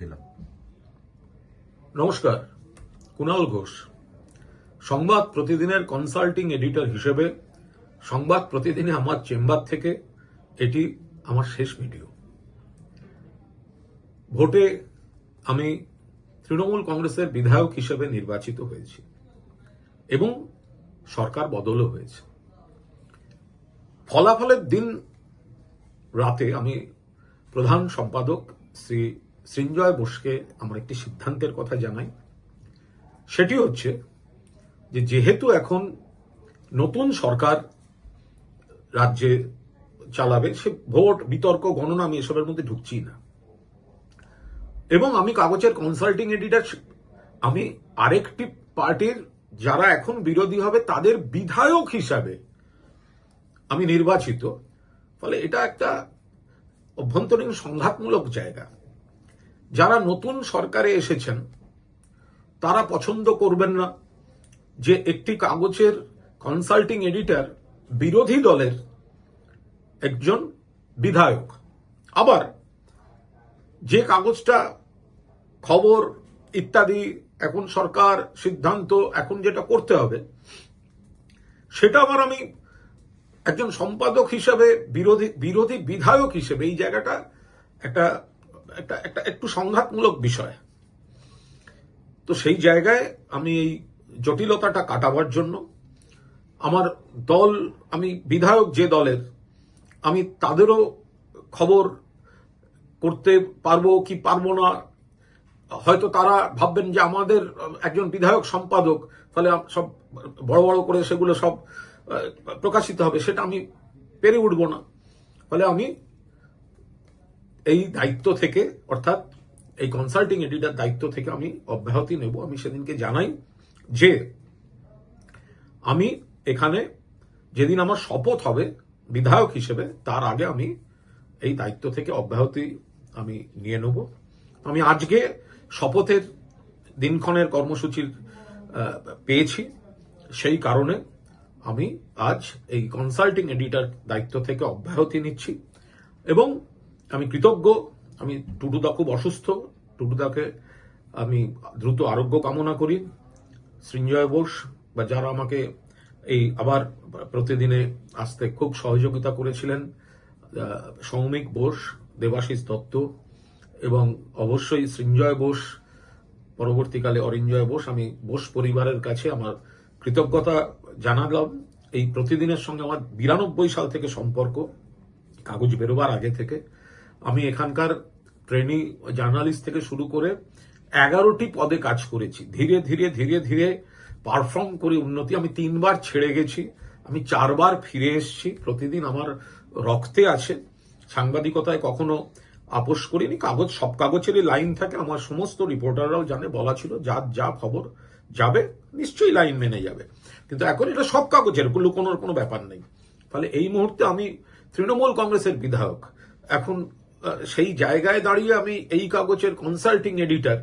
দিলাম। নমস্কার, কুণাল ঘোষ। সংবাদ প্রতিদিনের কনসাল্টিং এডিটর হিসেবে সংবাদ প্রতিদিনে আমার চেম্বার থেকে এটি আমার শেষ ভিডিও। ভোটে আমি তৃণমূল কংগ্রেসের বিধায়ক হিসেবে নির্বাচিত হয়েছি এবং সরকার বদলও হয়েছে। ফলাফলের দিন রাতে আমি প্রধান সম্পাদক শ্রী সৃঞ্জয় বোসকে আমার একটি সিদ্ধান্তের কথা জানাই। সেটি হচ্ছে যে যেহেতু এখন নতুন সরকার রাজ্যে চালাবে, সে ভোট বিতর্ক গণনা আমি এসবের মধ্যে ঢুকছি না, এবং আমি কাগজের কনসাল্টিং এডিটর, আমি আরেকটি পার্টির যারা এখন বিরোধী হবে তাদের বিধায়ক হিসাবে আমি নির্বাচিত। ফলে এটা একটা অভ্যন্তরীণ সংঘাতমূলক জায়গা। যারা নতুন সরকারে এসেছেন তারা পছন্দ করবেন না যে একটি কাগজের কনসাল্টিং এডিটর বিরোধী দলের একজন বিধায়ক। আবার যে কাগজটা খবর ইত্যাদি এখন সরকার সিদ্ধান্ত এখন যেটা করতে হবে, সেটা আবার আমি একজন সম্পাদক হিসেবে বিরোধী বিধায়ক হিসেবে, এই জায়গাটা একটা একটা একটা একটু সংঘাতমূলক বিষয়। তো সেই জায়গায় আমি এই জটিলতাটা কাটাবার জন্য আমার দল, আমি বিধায়ক যে দলের, আমি তাদেরও খবর করতে পারবো কি পারবো না, হয়তো তারা ভাববেন যে আমাদের একজন বিধায়ক সম্পাদক, ফলে সব বড় বড় করে সেগুলো সব প্রকাশিত হবে, সেটা আমি পেরে উঠবো না। ফলে আমি এই দায়িত্ব থেকে, অর্থাৎ এই কনসাল্টিং এডিটর দায়িত্ব থেকে আমি অব্যাহতি নেব। আমি সেদিনকে জানাই যে আমি এখানে যেদিন আমার শপথ হবে বিধায়ক হিসেবে, তার আগে আমি এই দায়িত্ব থেকে অব্যাহতি আমি নিয়ে নেব। আমি আজকে শপথের দিনক্ষণের কর্মসূচির পেয়েছি, সেই কারণে আমি আজ এই কনসাল্টিং এডিটর দায়িত্ব থেকে অব্যাহতি নিচ্ছি। এবং আমি কৃতজ্ঞ। আমি টুটুদা খুব অসুস্থ, টুটুদাকে আমি দ্রুত আরোগ্য কামনা করি। সৃঞ্জয় বোস বা যারা আমাকে এই আবার প্রতিদিনে আসতে খুব সহযোগিতা করেছিলেন, সৌমিক বোস, দেবাশিস দত্ত এবং অবশ্যই সৃঞ্জয় বোস, পরবর্তীকালে অরিঞ্জয় বোস, আমি বোস পরিবারের কাছে আমার কৃতজ্ঞতা জানালাম। এই প্রতিদিনের সঙ্গে আমার 92 সাল থেকে সম্পর্ক, কাগজ বেরোবার আগে থেকে। আমি এখানকার ট্রেনিং জার্নালিস্ট থেকে শুরু করে 11টি পদে কাজ করেছি। ধীরে ধীরে ধীরে ধীরে পারফর্ম করে উন্নতি। আমি 3 বার ছেড়ে গেছি, আমি 4 বার ফিরে এসেছি। প্রতিদিন আমার রক্তে আছে। সাংবাদিকতায় কখনো আপোষ করিনি। কাগজ, সব কাগজেরই লাইন থাকে, আমার সমস্ত রিপোর্টাররাও জানে। বলা ছিল যা খবর যাবে নিশ্চয়ই লাইন মেনে যাবে, কিন্তু এখন এটা সব কাগজের লুকোনোর কোনো ব্যাপার নেই। ফলে এই মুহূর্তে আমি তৃণমূল কংগ্রেসের বিধায়ক। এখন সেই জায়গায় দাঁড়িয়ে আমি এই কাগজের কনসাল্টিং এডিটর।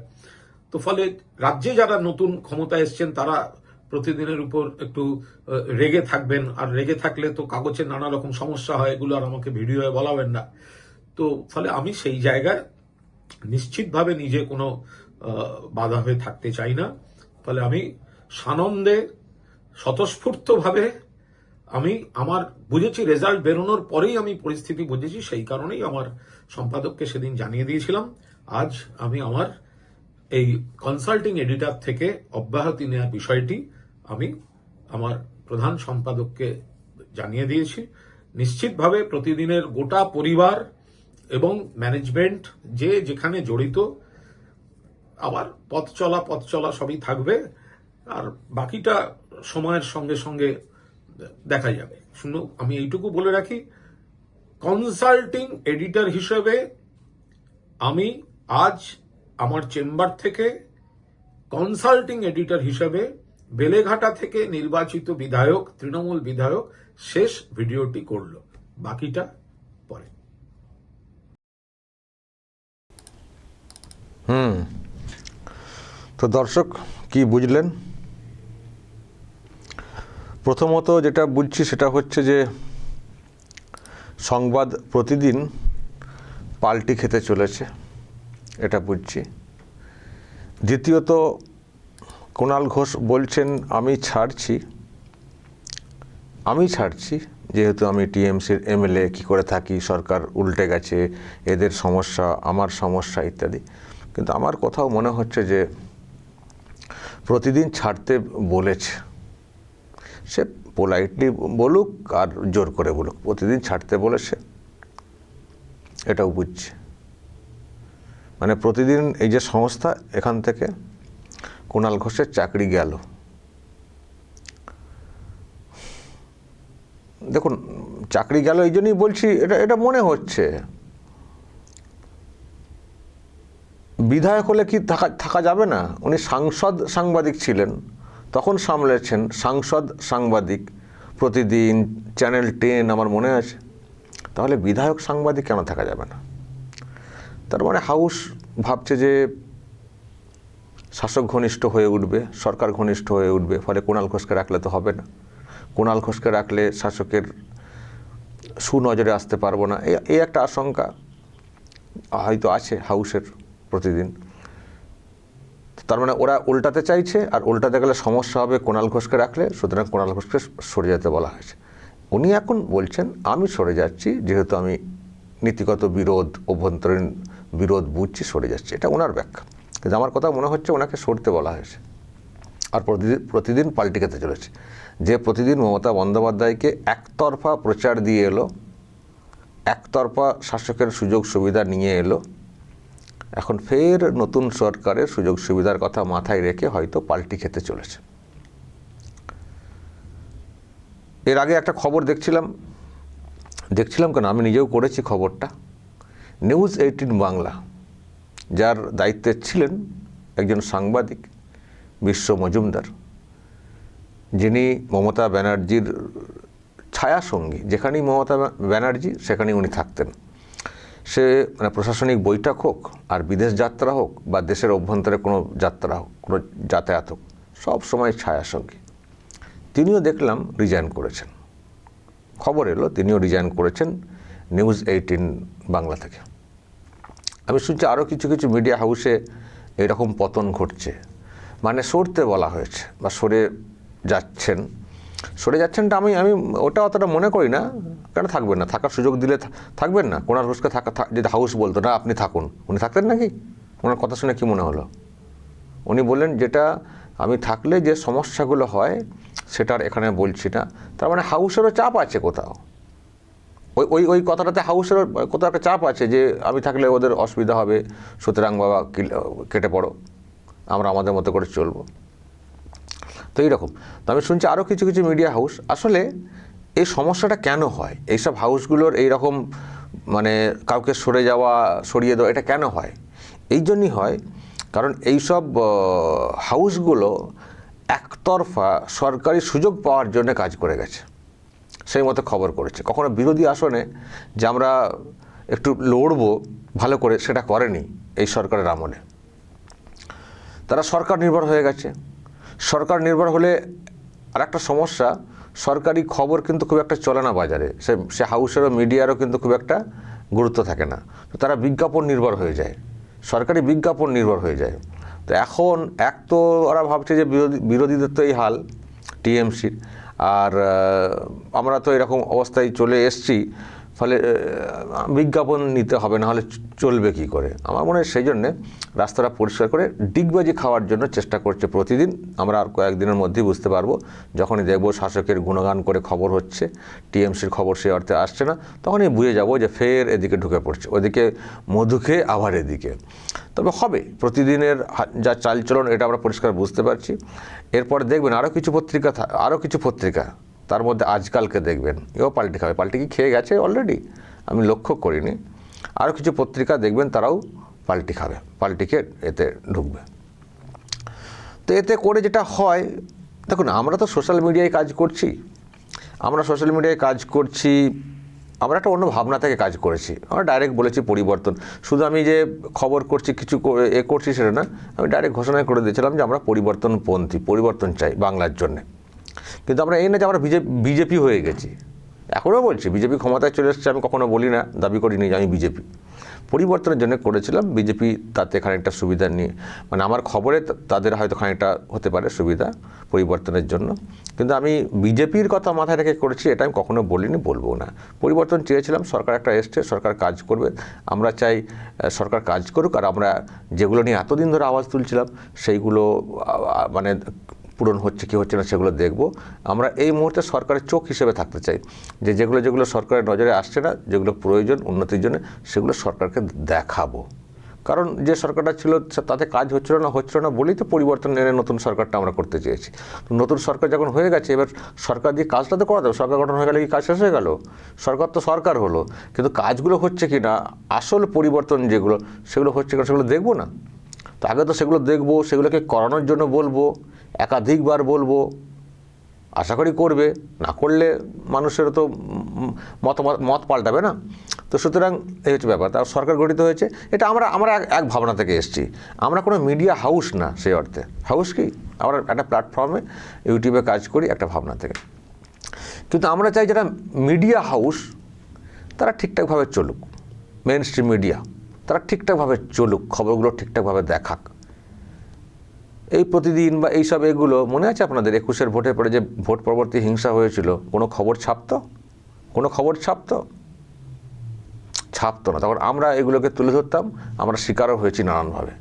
তো ফলে রাজ্যে যারা নতুন ক্ষমতা এসছেন তারা প্রতিদিনের উপর একটু রেগে থাকবেন, আর রেগে থাকলে তো কাগজের নানা রকম সমস্যা হয়, এগুলো আর আমাকে ভিডিওয়ে বলাবেন না। তো ফলে আমি সেই জায়গায় নিশ্চিতভাবে নিজে কোনো বাধা হয়ে থাকতে চাই না। ফলে আমি সানন্দে স্বতঃস্ফূর্তভাবে আমি আমার বুঝেছি, রেজাল্ট বেরোনোর পরেই আমি পরিস্থিতি বুঝেছি, সেই কারণেই আমার সম্পাদককে সেদিন জানিয়ে দিয়েছিলাম। আজ আমি আমার এই কনসাল্টিং এডিটর থেকে অব্যাহতি নেওয়ার বিষয়টি আমি আমার প্রধান সম্পাদককে জানিয়ে দিয়েছি। নিশ্চিতভাবে প্রতিদিনের গোটা পরিবার এবং ম্যানেজমেন্ট যে যেখানে জড়িত, আবার পথ চলা সবই থাকবে, আর বাকিটা সময়ের সঙ্গে সঙ্গে দেখা যাবে। শুনো, আমি এইটুকু বলে রাখি, কনসাল্টিং এডিটর হিসেবে আমি আজ আমার চেম্বার থেকে কনসাল্টিং এডিটর হিসেবে বেলেঘাটা থেকে নির্বাচিত বিধায়ক, তৃণমূল বিধায়ক শেষ ভিডিওটি করল। বাকিটা পরে। তো দর্শক কি বুঝলেন? প্রথমত যেটা বুঝছি সেটা হচ্ছে যে সংবাদ প্রতিদিন পাল্টি খেতে চলেছে। এটা বুঝছি। দ্বিতীয়ত, কুণাল ঘোষ বলছেন আমি ছাড়ছি যেহেতু আমি টিএমসির এমএলএ, কী করে থাকি, সরকার উল্টে গেছে, এদের সমস্যা আমার সমস্যা ইত্যাদি। কিন্তু আমার কোথাও মনে হচ্ছে যে প্রতিদিন ছাড়তে বলেছে, সে পোলাইটলি বলুক আর জোর করে বলুক, প্রতিদিন ছাড়তে বলেছে, এটাও বুঝছে। মানে প্রতিদিন এই যে সংস্থা, এখান থেকে কুণাল ঘোষের চাকরি গেল। দেখুন, চাকরি গেল এই জন্যই বলছি, এটা মনে হচ্ছে বিধায়ক হলে কি থাকা যাবে না? উনি সাংবাদিক ছিলেন, তখন সামলেছেন সাংবাদিক, প্রতিদিন, চ্যানেল 10 আমার মনে আছে। তাহলে বিধায়ক সাংবাদিক কেন থাকা যাবে না? তার মানে হাউস ভাবছে যে শাসক ঘনিষ্ঠ হয়ে উঠবে, সরকার ঘনিষ্ঠ হয়ে উঠবে, ফলে কুণাল ঘোষকে রাখলে তো হবে না। কুণাল ঘোষকে রাখলে শাসকের সুনজরে আসতে পারবো না, এই একটা আশঙ্কা হয়তো আছে হাউসের প্রতিদিন। তার মানে ওরা উল্টাতে চাইছে, আর উল্টাতে গেলে সমস্যা হবে কুণাল ঘোষকে রাখলে, সুতরাং কুণাল ঘোষকে সরে যেতে বলা হয়েছে। উনি এখন বলছেন আমি সরে যাচ্ছি, যেহেতু আমি নীতিগত বিরোধ, অভ্যন্তরীণ বিরোধ বুঝছি, সরে যাচ্ছি। এটা ওনার ব্যাখ্যা। কিন্তু আমার কথা মনে হচ্ছে ওনাকে সরতে বলা হয়েছে, আর প্রতিদিন পাল্টি খেতে চলেছে। যে প্রতিদিন মমতা বন্দ্যোপাধ্যায়কে একতরফা প্রচার দিয়ে এলো, একতরফা শাসকের সুযোগ সুবিধা নিয়ে এলো, এখন ফের নতুন সরকারের সুযোগ সুবিধার কথা মাথায় রেখে হয়তো পাল্টি খেতে চলেছে। এর আগে একটা খবর দেখছিলাম কেন, আমি নিজেও করেছি খবরটা। নিউজ 18 বাংলা, যার দায়িত্বে ছিলেন একজন সাংবাদিক বিশ্ব মজুমদার, যিনি মমতা ব্যানার্জির ছায়াসঙ্গী। যেখানেই মমতা ব্যানার্জি সেখানেই উনি থাকতেন। সে মানে প্রশাসনিক বৈঠক হোক, আর বিদেশ যাত্রা হোক, বা দেশের অভ্যন্তরে কোনো যাত্রা হোক, কোনো যাতায়াত হোক, সব সময় ছায়াসঙ্গী। তিনিও দেখলাম রিজাইন করেছেন, খবর এলো তিনিও রিজাইন করেছেন নিউজ 18 বাংলা থেকে। আমি শুনছি আরও কিছু মিডিয়া হাউসে এরকম পতন ঘটছে, মানে সরতে বলা হয়েছে বা সরে যাচ্ছেনটা আমি ওটা অতটা মনে করি না। কেন থাকবেন না? থাকার সুযোগ দিলে থাকবেন না? কুণাল ঘোষকে যদি হাউস বলতো না আপনি থাকুন, উনি থাকতেন নাকি? ওনার কথা শুনে কি মনে হলো? উনি বললেন যেটা আমি থাকলে যে সমস্যাগুলো হয় সেটার এখানে বলছি না। তার মানে হাউসেরও চাপ আছে কোথাও, ওই কথাটাতে হাউসেরও কোথাও একটা চাপ আছে যে আমি থাকলে ওদের অসুবিধা হবে, সুতরাং বাবা কেটে পড়ো, আমরা আমাদের মতো করে চলবো। তো এইরকম তো আমি শুনছি আরও কিছু মিডিয়া হাউস। আসলে এই সমস্যাটা কেন হয়? এইসব হাউসগুলোর এইরকম মানে কাউকে সরিয়ে দেওয়া, এটা কেন হয়? এই জন্যই হয় কারণ এইসব হাউসগুলো একতরফা সরকারি সুযোগ পাওয়ার জন্য কাজ করে গেছে, সেই মতো খবর করেছে। কখনো বিরোধী আসনে যে আমরা একটু লড়বো ভালো করে, সেটা করেনি এই সরকারের আমলে। তারা সরকার নির্ভর হয়ে গেছে। সরকার নির্ভর হলে আর একটা সমস্যা, সরকারি খবর কিন্তু খুব একটা চলে না বাজারে, সে হাউসেরও মিডিয়ারও কিন্তু খুব একটা গুরুত্ব থাকে না। তো তারা বিজ্ঞাপন নির্ভর হয়ে যায়, সরকারি বিজ্ঞাপন নির্ভর হয়ে যায়। তো এখন এক তো ওরা ভাবছে যে বিরোধীদের তো এই হাল টিএমসির, আর আমরা তো এরকম অবস্থায় চলে এসছি, ফলে বিজ্ঞাপন নিতে হবে, না হলে চলবে কি করে? আমার মনে হয় সেই জন্যে রাস্তাটা পরিষ্কার করে ডিগবাজি খাওয়ার জন্য চেষ্টা করছে প্রতিদিন। আমরা আর কয়েকদিনের মধ্যেই বুঝতে পারবো, যখনই দেখবো শাসকের গুণগান করে খবর হচ্ছে, টিএমসির খবর সেই অর্থে আসছে না, তখনই বুঝে যাবো যে ফের এদিকে ঢুকে পড়ছে, ওদিকে মধু খেয়ে আবার এদিকে। তবে হবে প্রতিদিনের যা চালচলন, এটা আমরা পরিষ্কার বুঝতে পারছি। এরপর দেখবেন আরও কিছু পত্রিকা, তার মধ্যে আজকালকে দেখবেন এও পাল্টি খাবে। পাল্টি কি খেয়ে গেছে অলরেডি? আমি লক্ষ্য করিনি। আরও কিছু পত্রিকা দেখবেন তারাও পাল্টি খাবে, পাল্টিকে এতে ঢুকবে। তো এতে করে যেটা হয়, দেখুন আমরা তো সোশ্যাল মিডিয়ায় কাজ করছি, আমরা একটা অন্য ভাবনা থেকে কাজ করেছি। আমরা ডাইরেক্ট বলেছি পরিবর্তন। শুধু আমি যে খবর করছি কিছু করছি সেটা না, আমি ডাইরেক্ট ঘোষণা করে দিয়েছিলাম যে আমরা পরিবর্তনপন্থী, পরিবর্তন চাই বাংলার জন্যে। কিন্তু আমরা এই না যে আমরা বিজেপি হয়ে গেছি। এখনও বলছি বিজেপি ক্ষমতায় চলে এসেছে, আমি কখনো বলি না, দাবি করিনি যে আমি বিজেপি। পরিবর্তনের জন্য করেছিলাম। বিজেপি তাতে খানিকটা সুবিধা নিয়ে, মানে আমার খবরে তাদের হয়তো খানিকটা হতে পারে সুবিধা পরিবর্তনের জন্য, কিন্তু আমি বিজেপির কথা মাথায় রেখে করেছি এটা আমি কখনো বলিনি, বলবো না। পরিবর্তন চেয়েছিলাম, সরকার একটা এসছে, সরকার কাজ করবে, আমরা চাই সরকার কাজ করুক, আর আমরা যেগুলো নিয়ে এতদিন ধরে আওয়াজ তুলছিলাম সেইগুলো মানে পূরণ হচ্ছে কি হচ্ছে না সেগুলো দেখব। আমরা এই মুহূর্তে সরকারের চোখ হিসেবে থাকতে চাই, যে যেগুলো সরকারের নজরে আসছে না, যেগুলো প্রয়োজন উন্নতির জন্য, সেগুলো সরকারকে দেখাবো। কারণ যে সরকারটা ছিল তাতে কাজ হচ্ছিল না বলেই তো পরিবর্তন এনে নতুন সরকারটা আমরা করতে চেয়েছি। তো নতুন সরকার যখন হয়ে গেছে, এবার সরকার দিয়ে কাজটা তো করা দেবে। সরকার গঠন হয়ে গেলে কি কাজ শেষ হয়ে গেল? সরকার তো সরকার হলো, কিন্তু কাজগুলো হচ্ছে কি না, আসল পরিবর্তন যেগুলো সেগুলো হচ্ছে কিনা সেগুলো দেখবো না। তো আগে তো সেগুলো দেখবো, সেগুলোকে করানোর জন্য বলবো, একাধিকবার বলবো, আশা করি করবে। না করলে মানুষেরও তো মত পাল্টাবে না। তো সুতরাং এই হচ্ছে ব্যাপার। তার সরকার গঠিত হয়েছে, এটা আমরা এক ভাবনা থেকে এসেছি। আমরা কোনো মিডিয়া হাউস না সেই অর্থে। হাউস কি, আমরা একটা প্ল্যাটফর্মে ইউটিউবে কাজ করি একটা ভাবনা থেকে। কিন্তু আমরা চাই যারা মিডিয়া হাউস তারা ঠিকঠাকভাবে চলুক, মেইন স্ট্রিম মিডিয়া তারা ঠিকঠাকভাবে চলুক, খবরগুলো ঠিকঠাকভাবে দেখাক। এই প্রতিদিন বা এইসব এগুলো মনে আছে আপনাদের 21-এর ভোটের পরে যে ভোট পরবর্তী হিংসা হয়েছিল, কোনো খবর ছাপতো না। তখন আমরা এগুলোকে তুলে ধরতাম, আমরা শিকারও হয়েছি নানানভাবে।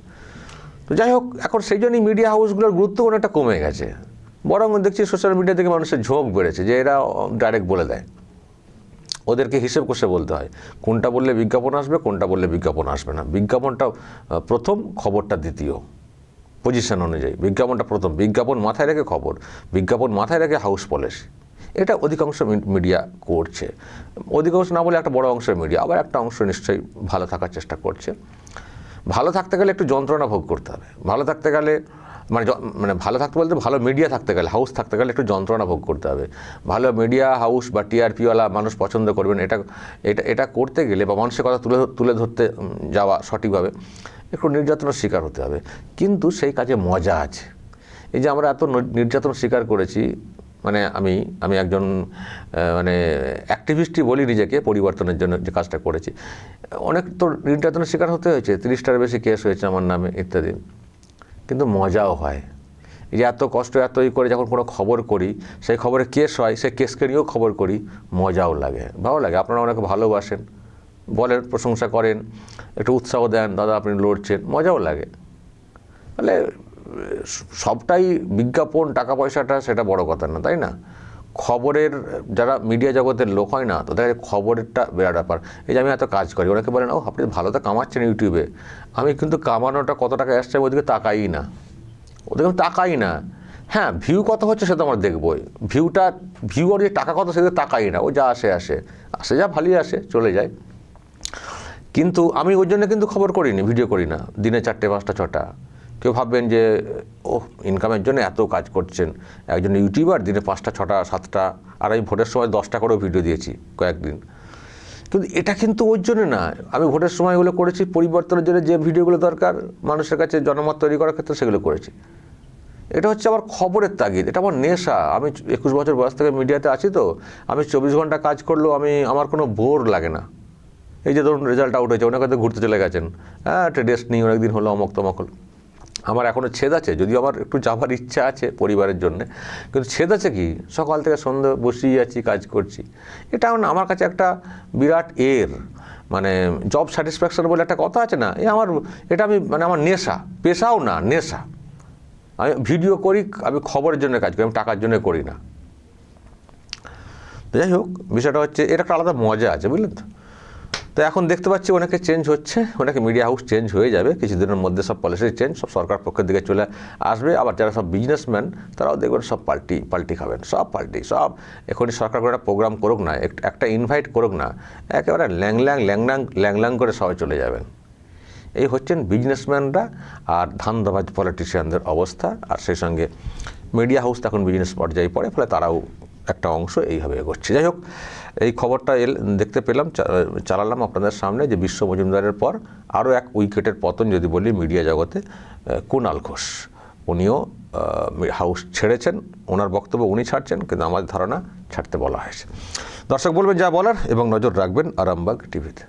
তো যাই হোক, এখন সেই জন্যই মিডিয়া হাউসগুলোর গুরুত্ব অনেকটা কমে গেছে। বরং দেখছি সোশ্যাল মিডিয়া থেকে মানুষের ঝোঁক বেড়েছে, যে এরা ডাইরেক্ট বলে দেয়, ওদেরকে হিসেব কষে বলতে হয় কোনটা বললে বিজ্ঞাপন আসবে, কোনটা বললে বিজ্ঞাপন আসবে না। বিজ্ঞাপনটা প্রথম, খবরটা দ্বিতীয়, পজিশন অনুযায়ী। বিজ্ঞাপনটা প্রথম, বিজ্ঞাপন মাথায় রেখে খবর, বিজ্ঞাপন মাথায় রেখে হাউস পলিসি। এটা অধিকাংশ মিডিয়া করছে। অধিকাংশ না বলে একটা বড় অংশের মিডিয়া, আবার একটা অংশ নিশ্চয়ই ভালো থাকার চেষ্টা করছে। ভালো থাকতে গেলে একটু যন্ত্রণা ভোগ করতে হবে। ভালো থাকতে গেলে মানে ভালো থাকতে বলতে ভালো মিডিয়া থাকতে গেলে, হাউস থাকতে গেলে একটু যন্ত্রণা ভোগ করতে হবে। ভালো মিডিয়া হাউস বা টিআরপিওয়ালা মানুষ পছন্দ করবেন, এটা করতে গেলে বা মানুষের কথা তুলে ধরতে যাওয়া সঠিকভাবে একটু নির্যাতনের শিকার হতে হবে। কিন্তু সেই কাজে মজা আছে। এই যে আমরা এত নির্যাতন শিকার করেছি, মানে আমি একজন মানে অ্যাক্টিভিস্টই বলি নিজেকে, পরিবর্তনের জন্য যে কাজটা করেছি, অনেক তো নির্যাতনের শিকার হতে হয়েছে। 30টার বেশি কেস হয়েছে আমার নামে ইত্যাদি, কিন্তু মজাও হয়। এই যে এত কষ্ট এত করে যখন কোনো খবর করি, সেই খবরে কেস হয়, সেই কেসকে নিয়েও খবর করি, মজাও লাগে, ভালো লাগে। আপনারা অনেকে ভালোবাসেন, বলেন, প্রশংসা করেন, একটু উৎসাহ দেন, দাদা আপনি লড়ছেন, মজাও লাগে। তাহলে সবটাই বিজ্ঞাপন, টাকা পয়সাটা সেটা বড় কথা না, তাই না? খবরের যারা মিডিয়া জগতের লোক হয় না, তাদের খবরেরটা বিরাট ব্যাপার। এই যে আমি এত কাজ করি, অনেকে বলেন ও আপনি ভালো তো কামাচ্ছেন ইউটিউবে। আমি কিন্তু কামানোটা কত টাকা আসছে ওদিকে তাকাই না, হ্যাঁ ভিউ কত হচ্ছে সেটা আমরা দেখবই, ভিউ আর যে টাকা কত সেদিকে তাকাই না, ও যা আসে যা ভালোই আসে চলে যায়। কিন্তু আমি ওই জন্য কিন্তু খবর করিনি, ভিডিও করি না দিনে 4টে 5টা 6টা। কেউ ভাববেন যে ও ইনকামের জন্য এত কাজ করছেন, একজন ইউটিউবার দিনে 5টা 6টা 7টা, আর আমি ভোটের সময় 10টা করেও ভিডিও দিয়েছি কয়েকদিন। কিন্তু এটা কিন্তু ওর জন্য না, আমি ভোটের সময় এগুলো করেছি পরিবর্তনের জন্য, যে ভিডিওগুলো দরকার মানুষের কাছে জনমত তৈরি করার ক্ষেত্রে সেগুলো করেছি। এটা হচ্ছে আমার খবরের তাগিদ, এটা আমার নেশা। আমি 21 বছর বয়স থেকে মিডিয়াতে আছি, তো আমি 24 ঘন্টা কাজ করলেও আমার কোনো বোর লাগে না। এই যে ধরুন রেজাল্ট আউট হয়েছে, অনেক হয়তো ঘুরতে চলে গেছেন, হ্যাঁ একটা রেস্ট নিই, অনেকদিন হলো অমক তমক হলো। আমার এখনও ছেদ আছে, যদিও আমার একটু যাবার ইচ্ছা আছে পরিবারের জন্য, কিন্তু ছেদ আছে কি, সকাল থেকে সন্ধ্যে বসেই আছি, কাজ করছি। এটা আমার কাছে একটা বিরাট মানে জব স্যাটিসফ্যাকশন বলে একটা কথা আছে না, এটা আমার নেশা, পেশাও না, নেশা। আমি ভিডিও করি, আমি খবরের জন্য কাজ করি, আমি টাকার জন্য করি না। যাই হোক, বিষয়টা হচ্ছে এটা একটা আলাদা মজা আছে, বুঝলেন তো। তো এখন দেখতে পাচ্ছি অনেকে চেঞ্জ হচ্ছে, অনেকে মিডিয়া হাউস চেঞ্জ হয়ে যাবে কিছুদিনের মধ্যে, সব পলিসি চেঞ্জ, সব সরকার পক্ষের দিকে চলে আসবে। আবার যারা সব বিজনেসম্যান তারাও দেখবেন সব পাল্টি খাবেন, সব এখনই সরকার করে একটা প্রোগ্রাম করুক না, একটা ইনভাইট করুক না, একেবারে ল্যাংল্যাং করে সবাই চলে যাবেন। এই হচ্ছেন বিজনেসম্যানরা আর ধান্দাবাজ পলিটিশিয়ানদের অবস্থা। আর সেই সঙ্গে মিডিয়া হাউস তখন বিজনেস পর্যায়ে পড়ে, ফলে তারাও একটা অংশ এইভাবে এগোচ্ছে। যাই হোক, এই খবরটা দেখতে পেলাম, চালালাম আপনাদের সামনে, যে বিশ্ব মজুমদারের পর আরও এক উইকেটের পতন যদি বলি মিডিয়া জগতে, কুণাল ঘোষ। উনিও হাউস ছেড়েছেন, ওনার বক্তব্য উনি ছাড়ছেন, কিন্তু আমাদের ধারণা ছাড়তে বলা হয়েছে। দর্শক বলবেন যা বলার, এবং নজর রাখবেন আরামবাগ টিভিতে।